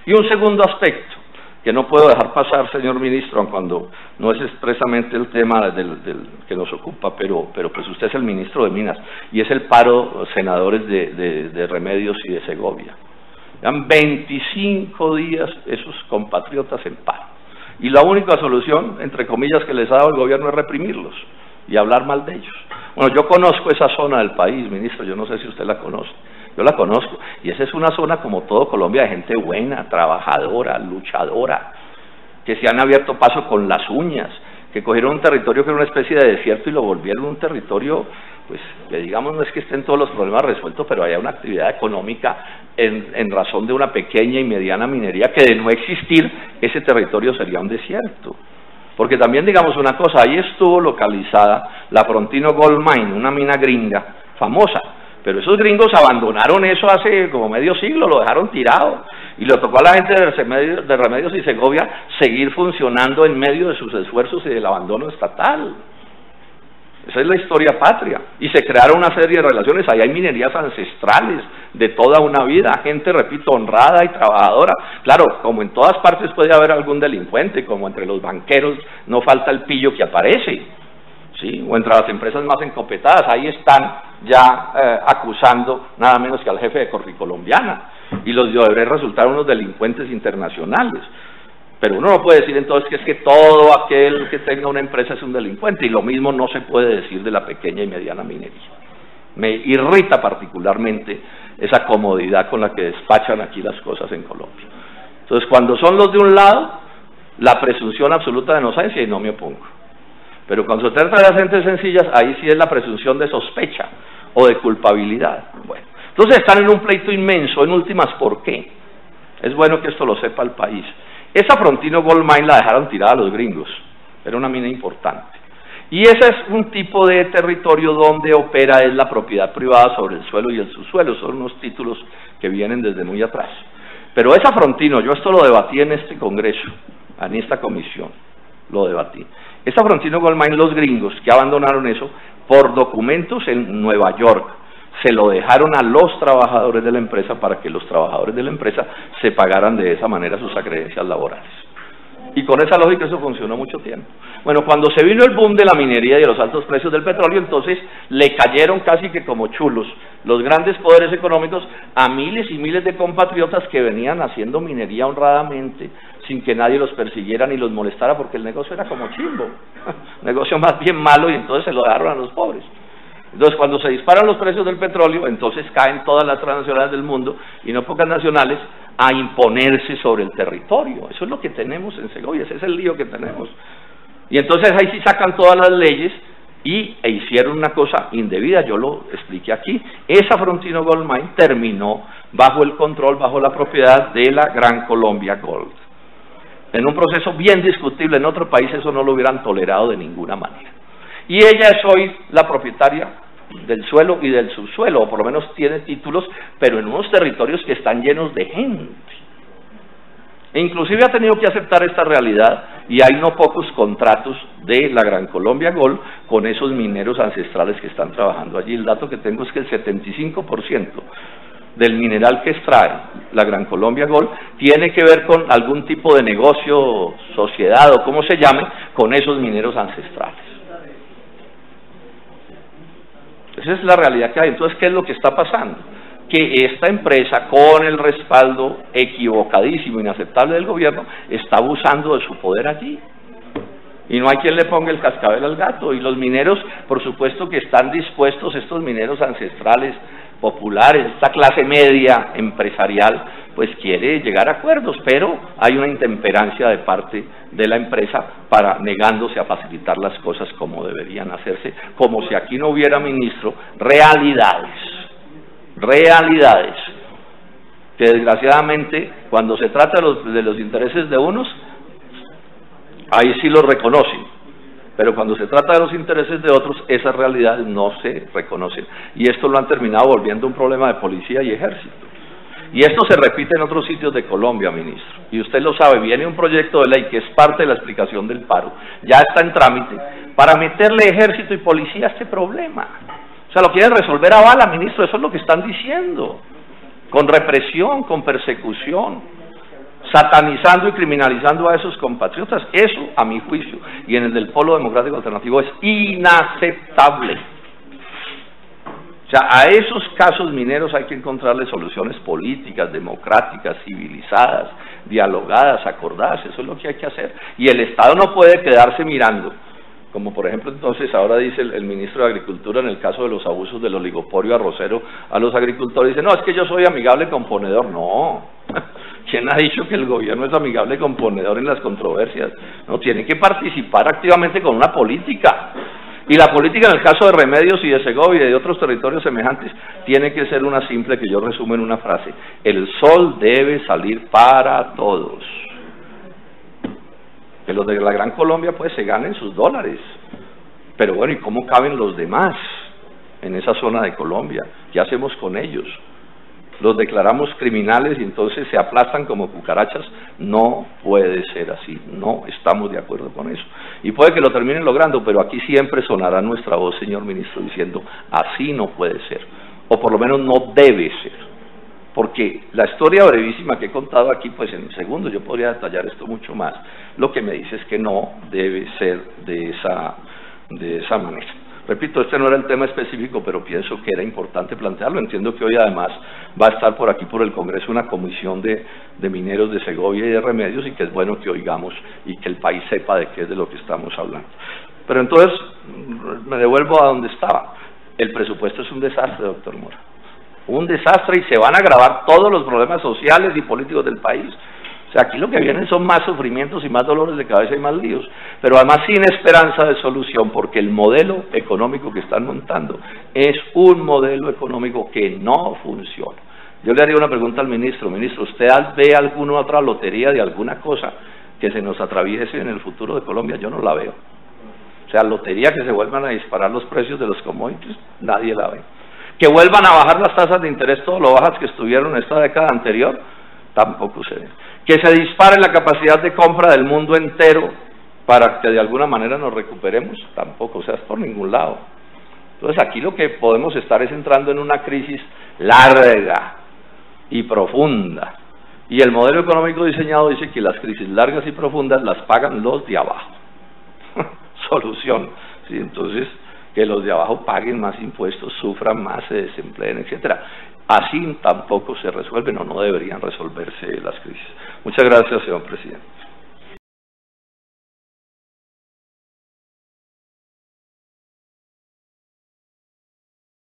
Y un segundo aspecto, que no puedo dejar pasar, señor ministro, cuando no es expresamente el tema del que nos ocupa, pero pues usted es el ministro de Minas, y es el paro senadores de Remedios y de Segovia. Llevan 25 días esos compatriotas en paro. Y la única solución, entre comillas, que les ha dado el gobierno es reprimirlos y hablar mal de ellos. Bueno, yo conozco esa zona del país, ministro, yo no sé si usted la conoce. Yo la conozco, y esa es una zona como todo Colombia de gente buena, trabajadora, luchadora, que se han abierto paso con las uñas, que cogieron un territorio que era una especie de desierto y lo volvieron un territorio, pues, que digamos no es que estén todos los problemas resueltos, pero haya una actividad económica en razón de una pequeña y mediana minería que de no existir, ese territorio sería un desierto. Porque también digamos una cosa, ahí estuvo localizada la Frontino Gold Mine, una mina gringa famosa, pero esos gringos abandonaron eso hace como medio siglo, lo dejaron tirado, y le tocó a la gente de Remedios y Segovia seguir funcionando en medio de sus esfuerzos y del abandono estatal. Esa es la historia patria, y se crearon una serie de relaciones. Ahí hay minerías ancestrales de toda una vida, gente, repito, honrada y trabajadora. Claro, como en todas partes puede haber algún delincuente, como entre los banqueros no falta el pillo que aparece, ¿sí? O entre las empresas más encopetadas, ahí están ya acusando nada menos que al jefe de Corricolombiana, y los de Odebrecht resultaron unos delincuentes internacionales. Pero uno no puede decir entonces que es que todo aquel que tenga una empresa es un delincuente, y lo mismo no se puede decir de la pequeña y mediana minería. Me irrita particularmente esa comodidad con la que despachan aquí las cosas en Colombia. Entonces, cuando son los de un lado, la presunción absoluta de inocencia, y no me opongo. Pero cuando se trata de las gentes sencillas, ahí sí es la presunción de sospecha o de culpabilidad. Bueno, entonces están en un pleito inmenso. En últimas, ¿por qué? Es bueno que esto lo sepa el país. Esa Frontino Gold Mine la dejaron tirada a los gringos, era una mina importante. Y ese es un tipo de territorio donde opera es la propiedad privada sobre el suelo y el subsuelo, son unos títulos que vienen desde muy atrás. Pero esa Frontino, yo esto lo debatí en este congreso, en esta comisión, lo debatí. Esa Frontino Gold Mine, los gringos que abandonaron eso, por documentos en Nueva York, se lo dejaron a los trabajadores de la empresa para que los trabajadores de la empresa se pagaran de esa manera sus acreencias laborales. Y con esa lógica eso funcionó mucho tiempo. Bueno, cuando se vino el boom de la minería y de los altos precios del petróleo, entonces le cayeron casi que como chulos los grandes poderes económicos a miles y miles de compatriotas que venían haciendo minería honradamente, sin que nadie los persiguiera ni los molestara, porque el negocio era como chimbo, negocio más bien malo, y entonces se lo dejaron a los pobres. Entonces, cuando se disparan los precios del petróleo, entonces caen todas las transnacionales del mundo, y no pocas nacionales, a imponerse sobre el territorio. Eso es lo que tenemos en Segovia, ese es el lío que tenemos. Y entonces ahí sí sacan todas las leyes, e hicieron una cosa indebida, yo lo expliqué aquí. Esa Frontino Gold Mine terminó bajo el control, bajo la propiedad de la Gran Colombia Gold. En un proceso bien discutible, en otro país eso no lo hubieran tolerado de ninguna manera. Y ella es hoy la propietaria del suelo y del subsuelo, o por lo menos tiene títulos, pero en unos territorios que están llenos de gente. E inclusive ha tenido que aceptar esta realidad, y hay no pocos contratos de la Gran Colombia Gold con esos mineros ancestrales que están trabajando allí. El dato que tengo es que el 75% del mineral que extrae la Gran Colombia Gold tiene que ver con algún tipo de negocio, sociedad o como se llame, con esos mineros ancestrales. Esa es la realidad que hay. Entonces, ¿qué es lo que está pasando? Que esta empresa, con el respaldo equivocadísimo, inaceptable del gobierno, está abusando de su poder allí. Y no hay quien le ponga el cascabel al gato. Y los mineros, por supuesto que están dispuestos, estos mineros ancestrales, populares, esta clase media empresarial, pues quiere llegar a acuerdos, pero hay una intemperancia de parte de la empresa para negándose a facilitar las cosas como deberían hacerse, como si aquí no hubiera, ministro, realidades, que desgraciadamente cuando se trata de los intereses de unos, ahí sí los reconocen, pero cuando se trata de los intereses de otros, esas realidades no se reconocen, y esto lo han terminado volviendo un problema de policía y ejército. Y esto se repite en otros sitios de Colombia, ministro, y usted lo sabe, viene un proyecto de ley que es parte de la explicación del paro, ya está en trámite, para meterle ejército y policía a este problema. O sea, lo quieren resolver a bala, ministro, eso es lo que están diciendo, con represión, con persecución. satanizando y criminalizando a esos compatriotas. Eso, a mi juicio, y en el del Polo Democrático Alternativo, es inaceptable. O sea, a esos casos mineros hay que encontrarle soluciones políticas, democráticas, civilizadas, dialogadas, acordadas. Eso es lo que hay que hacer. Y el Estado no puede quedarse mirando. Como por ejemplo entonces ahora dice el ministro de Agricultura en el caso de los abusos del oligopolio arrocero a los agricultores, dice, no, es que yo soy amigable con ponedor. No, ¿quién ha dicho que el gobierno es amigable con ponedor en las controversias? No, tiene que participar activamente con una política. Y la política en el caso de Remedios y de Segovia y de otros territorios semejantes tiene que ser una simple, que yo resumo en una frase: el sol debe salir para todos. Que los de la Gran Colombia pues se ganen sus dólares, pero bueno, ¿y cómo caben los demás en esa zona de Colombia? ¿Qué hacemos con ellos? ¿Los declaramos criminales y entonces se aplastan como cucarachas? No puede ser así, no estamos de acuerdo con eso. Y puede que lo terminen logrando, pero aquí siempre sonará nuestra voz, señor ministro, diciendo, así no puede ser, o por lo menos no debe ser. Porque la historia brevísima que he contado aquí, pues en segundos yo podría detallar esto mucho más, lo que me dice es que no debe ser de esa manera. Repito, este no era el tema específico, pero pienso que era importante plantearlo. Entiendo que hoy además va a estar por aquí por el Congreso una comisión de mineros de Segovia y de Remedios, y que es bueno que oigamos y que el país sepa de qué es de lo que estamos hablando. Pero entonces, me devuelvo a donde estaba. El presupuesto es un desastre, doctor Mora. Un desastre, y se van a agravar todos los problemas sociales y políticos del país. O sea, aquí lo que vienen son más sufrimientos y más dolores de cabeza y más líos, pero además sin esperanza de solución, porque el modelo económico que están montando es un modelo económico que no funciona. Yo le haría una pregunta al ministro: ministro, ¿usted ve alguna otra lotería de alguna cosa que se nos atraviese en el futuro de Colombia? Yo no la veo. O sea, lotería que se vuelvan a disparar los precios de los commodities, nadie la ve. Que vuelvan a bajar las tasas de interés todo lo bajas que estuvieron en esta década anterior, tampoco se ve. Que se dispare la capacidad de compra del mundo entero para que de alguna manera nos recuperemos, tampoco, o sea, es por ningún lado. Entonces aquí lo que podemos estar es entrando en una crisis larga y profunda, y el modelo económico diseñado dice que las crisis largas y profundas las pagan los de abajo. Solución, ¿sí? Entonces, que los de abajo paguen más impuestos, sufran más, se desempleen, etcétera. Así tampoco se resuelven, o no deberían resolverse las crisis. Muchas gracias, señor presidente.